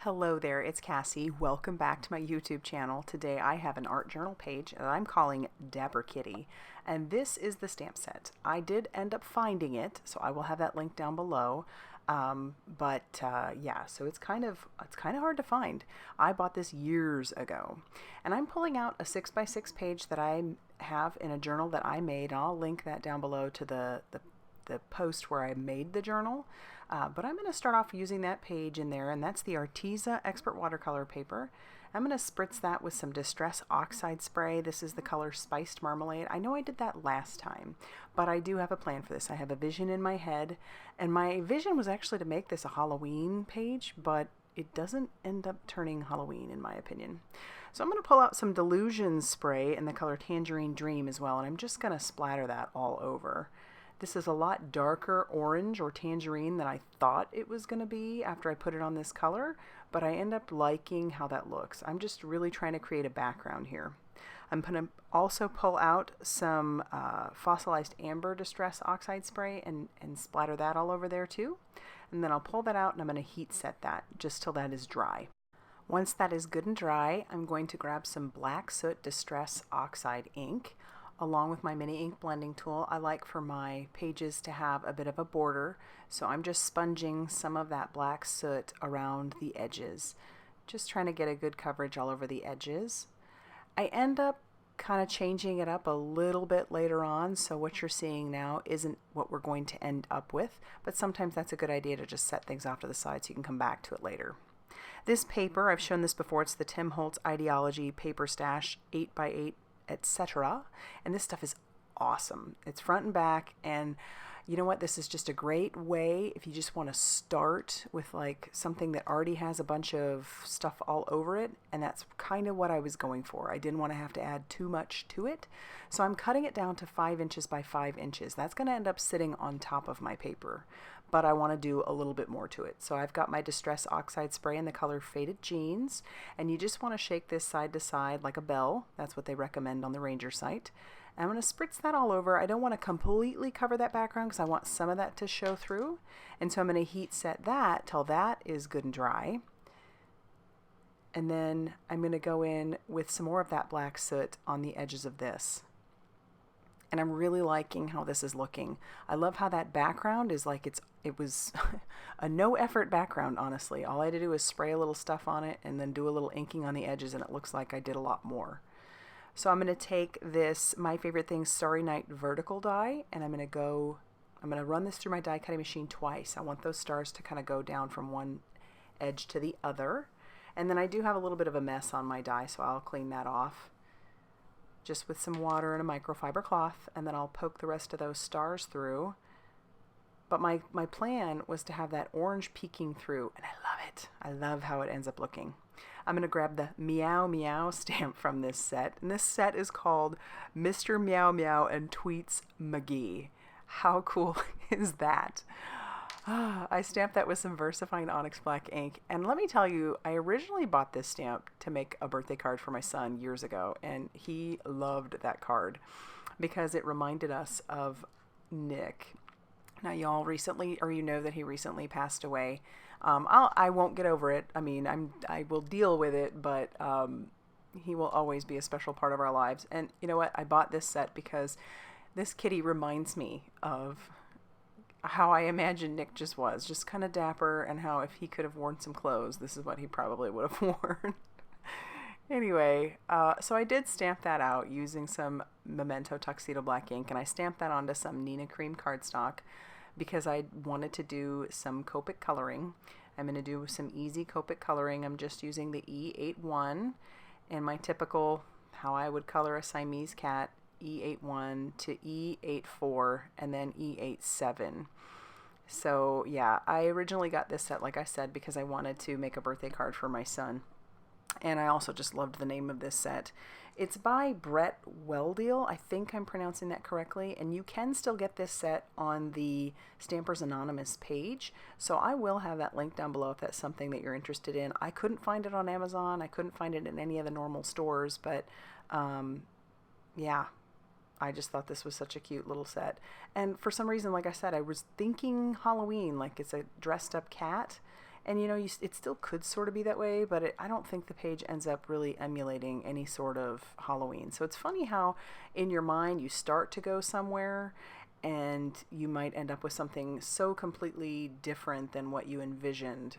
Hello there, it's Cassie. Welcome back to my YouTube channel. Today I have an art journal page that I'm calling Dapper Kitty, and this is the stamp set. I did end up finding it, so I will have that link down below. Yeah, so it's kind of hard to find. I bought this years ago, and I'm pulling out a 6x6 page that I have in a journal that I made. I'll link that down below to the post where I made the journal. But I'm going to start off using that page in there, and that's the Arteza Expert Watercolor paper. I'm going to spritz that with some Distress Oxide spray. This is the color Spiced Marmalade. I know I did that last time, but I do have a plan for this. I have a vision in my head, and my vision was actually to make this a Halloween page, but it doesn't end up turning Halloween in my opinion. So I'm going to pull out some Dylusions spray in the color Tangerine Dream as well, and I'm just going to splatter that all over. This is a lot darker orange or tangerine than I thought it was going to be after I put it on this color, but I end up liking how that looks. I'm just really trying to create a background here. I'm going to also pull out some Fossilized Amber Distress Oxide spray and splatter that all over there too. And then I'll pull that out and I'm going to heat set that just till that is dry. Once that is good and dry, I'm going to grab some Black Soot Distress Oxide ink. Along with my mini ink blending tool. I like for my pages to have a bit of a border, so I'm just sponging some of that black soot around the edges, just trying to get a good coverage all over the edges. I end up kind of changing it up a little bit later on, so what you're seeing now isn't what we're going to end up with, but sometimes that's a good idea to just set things off to the side so you can come back to it later. This paper, I've shown this before, it's the Tim Holtz Idea-ology Paper Stash 8x8 Etcetera, and this stuff is awesome. It's front and back, and you know what, this is just a great way if you just want to start with like something that already has a bunch of stuff all over it, and that's kind of what I was going for. I didn't want to have to add too much to it, so I'm cutting it down to 5 inches by 5 inches. That's going to end up sitting on top of my paper, but I want to do a little bit more to it. So I've got my Distress Oxide spray in the color Faded Jeans, and you just want to shake this side to side like a bell. That's what they recommend on the Ranger site. I'm going to spritz that all over. I don't want to completely cover that background because I want some of that to show through, and so I'm going to heat set that till that is good and dry. And then I'm going to go in with some more of that black soot on the edges of this. And I'm really liking how this is looking. I love how that background is like it was a no effort background, honestly. All I had to do was spray a little stuff on it and then do a little inking on the edges, and it looks like I did a lot more. So I'm going to take this My Favorite Things Starry Night vertical die, and I'm going to run this through my die cutting machine twice. I want those stars to kind of go down from one edge to the other. And then I do have a little bit of a mess on my die, so I'll clean that off just with some water and a microfiber cloth, and then I'll poke the rest of those stars through. But my plan was to have that orange peeking through, and I love it. I love how it ends up looking. I'm going to grab the Meow Meow stamp from this set, and this set is called Mr. Meow Meow and Tweets McGee. How cool is that? I stamped that with some VersaFine Onyx Black ink, and let me tell you, I originally bought this stamp to make a birthday card for my son years ago, and he loved that card because it reminded us of Nick. Now, y'all recently, or you know that he recently passed away. I won't get over it. I mean, I will deal with it, but he will always be a special part of our lives. And you know what? I bought this set because this kitty reminds me of how I imagine Nick just was, just kind of dapper, and how if he could have worn some clothes, this is what he probably would have worn. Anyway, so I did stamp that out using some Memento Tuxedo black ink, and I stamped that onto some Neenah cream cardstock because I wanted to do some Copic coloring. I'm going to do some easy Copic coloring. I'm just using the E81 and my typical, how I would color a Siamese cat, E81 to E84 and then E87. So yeah, I originally got this set, like I said, because I wanted to make a birthday card for my son. And I also just loved the name of this set. It's by Weldele. I think I'm pronouncing that correctly. And you can still get this set on the Stampers Anonymous page. So I will have that link down below if that's something that you're interested in. I couldn't find it on Amazon. I couldn't find it in any of the normal stores. But yeah, I just thought this was such a cute little set. And for some reason, like I said, I was thinking Halloween, like it's a dressed up cat. And it still could sort of be that way, but I don't think the page ends up really emulating any sort of Halloween. So it's funny how in your mind you start to go somewhere and you might end up with something so completely different than what you envisioned,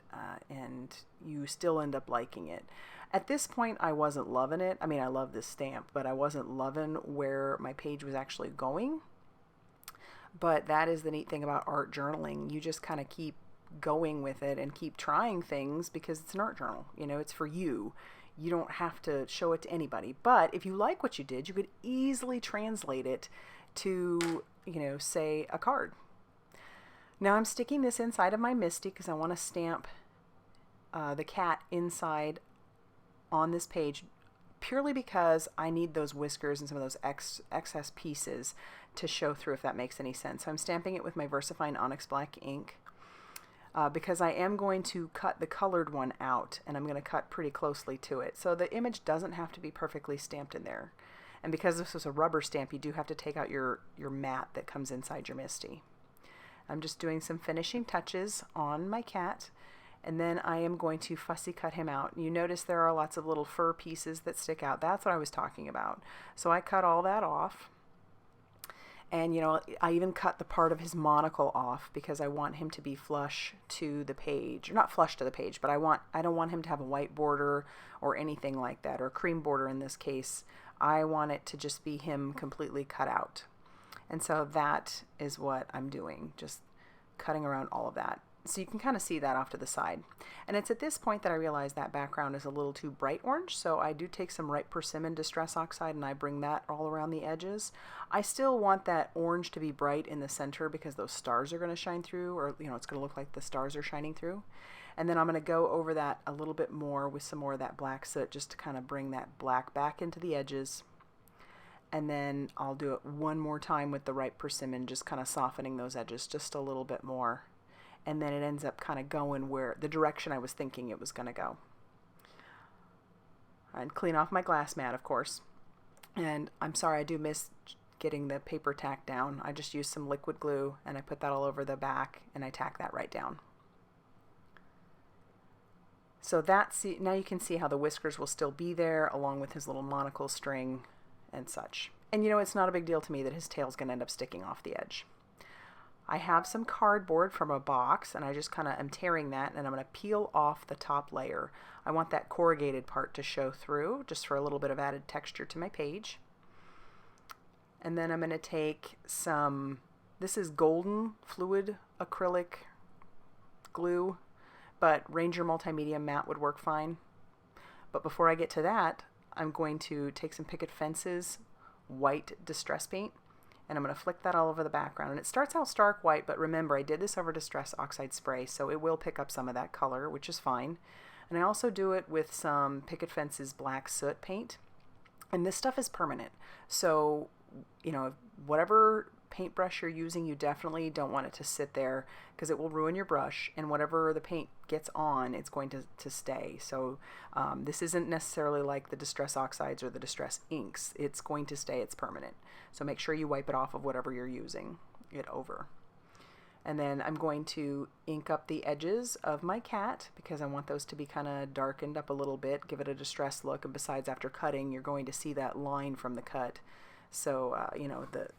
and you still end up liking it. At this point, I wasn't loving it. I mean, I love this stamp, but I wasn't loving where my page was actually going. But that is the neat thing about art journaling. You just kind of keep going with it and keep trying things because it's an art journal. It's for you. You don't have to show it to anybody. But if you like what you did, you could easily translate it to, say a card. Now I'm sticking this inside of my Misty because I want to stamp the cat inside on this page purely because I need those whiskers and some of those excess pieces to show through, if that makes any sense. So I'm stamping it with my VersaFine Onyx Black ink. Because I am going to cut the colored one out, and I'm going to cut pretty closely to it. So the image doesn't have to be perfectly stamped in there. And because this was a rubber stamp, you do have to take out your mat that comes inside your Misty. I'm just doing some finishing touches on my cat, and then I am going to fussy cut him out. You notice there are lots of little fur pieces that stick out. That's what I was talking about. So I cut all that off. And, I even cut the part of his monocle off because I want him to be flush to the page. Or not flush to the page, but I don't want him to have a white border or anything like that, or a cream border in this case. I want it to just be him completely cut out. And so that is what I'm doing, just cutting around all of that. So you can kind of see that off to the side. And it's at this point that I realize that background is a little too bright orange, so I do take some ripe persimmon Distress Oxide and I bring that all around the edges. I still want that orange to be bright in the center because those stars are going to shine through, or it's going to look like the stars are shining through. And then I'm going to go over that a little bit more with some more of that black soot just to kind of bring that black back into the edges. And then I'll do it one more time with the ripe persimmon, just kind of softening those edges just a little bit more. And then it ends up kind of going where the direction I was thinking it was going to go. And clean off my glass mat, of course. And I'm sorry, I do miss getting the paper tack down. I just used some liquid glue and I put that all over the back and I tack that right down. So now you can see how the whiskers will still be there along with his little monocle string and such. And it's not a big deal to me that his tail's going to end up sticking off the edge. I have some cardboard from a box and I just kind of am tearing that, and I'm going to peel off the top layer. I want that corrugated part to show through just for a little bit of added texture to my page. And then I'm going to take this is golden fluid acrylic glue, but Ranger Multimedia matte would work fine. But before I get to that, I'm going to take some Picket Fences white distress paint, and I'm going to flick that all over the background. And it starts out stark white, but remember I did this over Distress Oxide spray, so it will pick up some of that color, which is fine. And I also do it with some Picket Fences black soot paint. And this stuff is permanent. So, whatever paintbrush you're using, you definitely don't want it to sit there because it will ruin your brush, and whatever the paint gets on, it's going to stay. So this isn't necessarily like the Distress Oxides or the Distress Inks. It's going to stay, it's permanent. So make sure you wipe it off of whatever you're using it over. And then I'm going to ink up the edges of my cat because I want those to be kind of darkened up a little bit, give it a distressed look. And besides, after cutting, you're going to see that line from the cut. So,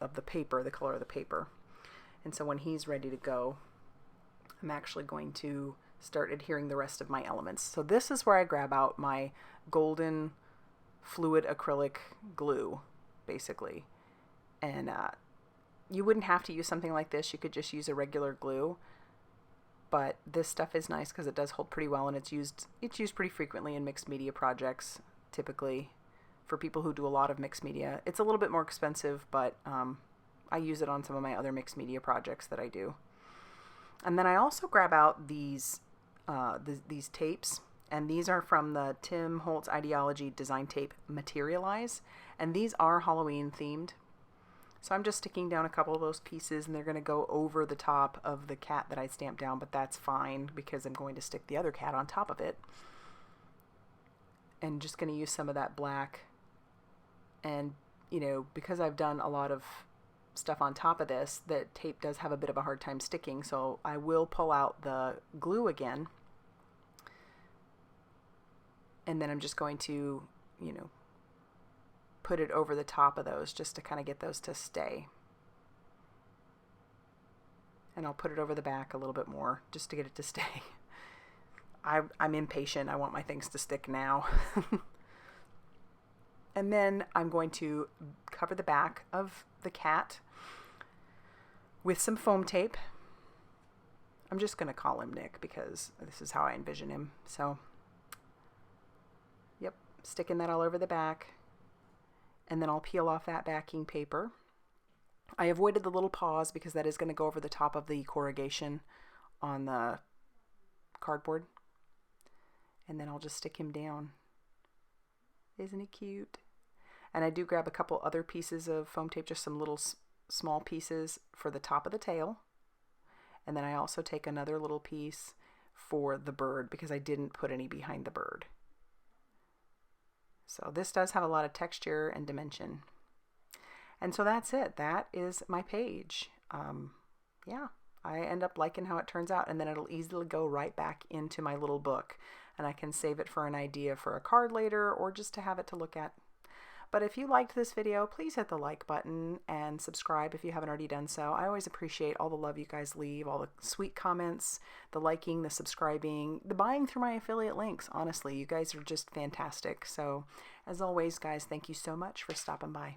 of the paper, the color of the paper. And so when he's ready to go, I'm actually going to start adhering the rest of my elements. So this is where I grab out my golden fluid acrylic glue, basically. And you wouldn't have to use something like this. You could just use a regular glue. But this stuff is nice because it does hold pretty well, and it's used pretty frequently in mixed media projects, typically. For people who do a lot of mixed media. It's a little bit more expensive, but I use it on some of my other mixed media projects that I do. And then I also grab out these tapes, and these are from the Tim Holtz Idea-ology DesignTape Materialize, and these are Halloween themed. So I'm just sticking down a couple of those pieces, and they're going to go over the top of the cat that I stamped down, but that's fine because I'm going to stick the other cat on top of it. And just going to use some of that black. And, because I've done a lot of stuff on top of this, the tape does have a bit of a hard time sticking, so I will pull out the glue again And then I'm just going to, you know, put it over the top of those just to kind of get those to stay. And I'll put it over the back a little bit more just to get it to stay. I'm impatient. I want my things to stick now. And then I'm going to cover the back of the cat with some foam tape. I'm just going to call him Nick because this is how I envision him. So, yep, sticking that all over the back. And then I'll peel off that backing paper. I avoided the little paws because that is going to go over the top of the corrugation on the cardboard. And then I'll just stick him down. Isn't he cute? And I do grab a couple other pieces of foam tape, just some little small pieces for the top of the tail. And then I also take another little piece for the bird because I didn't put any behind the bird. So this does have a lot of texture and dimension. And so that's it. That is my page. Yeah, I end up liking how it turns out, and then it'll easily go right back into my little book, and I can save it for an idea for a card later or just to have it to look at. But if you liked this video, please hit the like button and subscribe if you haven't already done so. I always appreciate all the love you guys leave, all the sweet comments, the liking, the subscribing, the buying through my affiliate links. Honestly, you guys are just fantastic. So as always, guys, thank you so much for stopping by.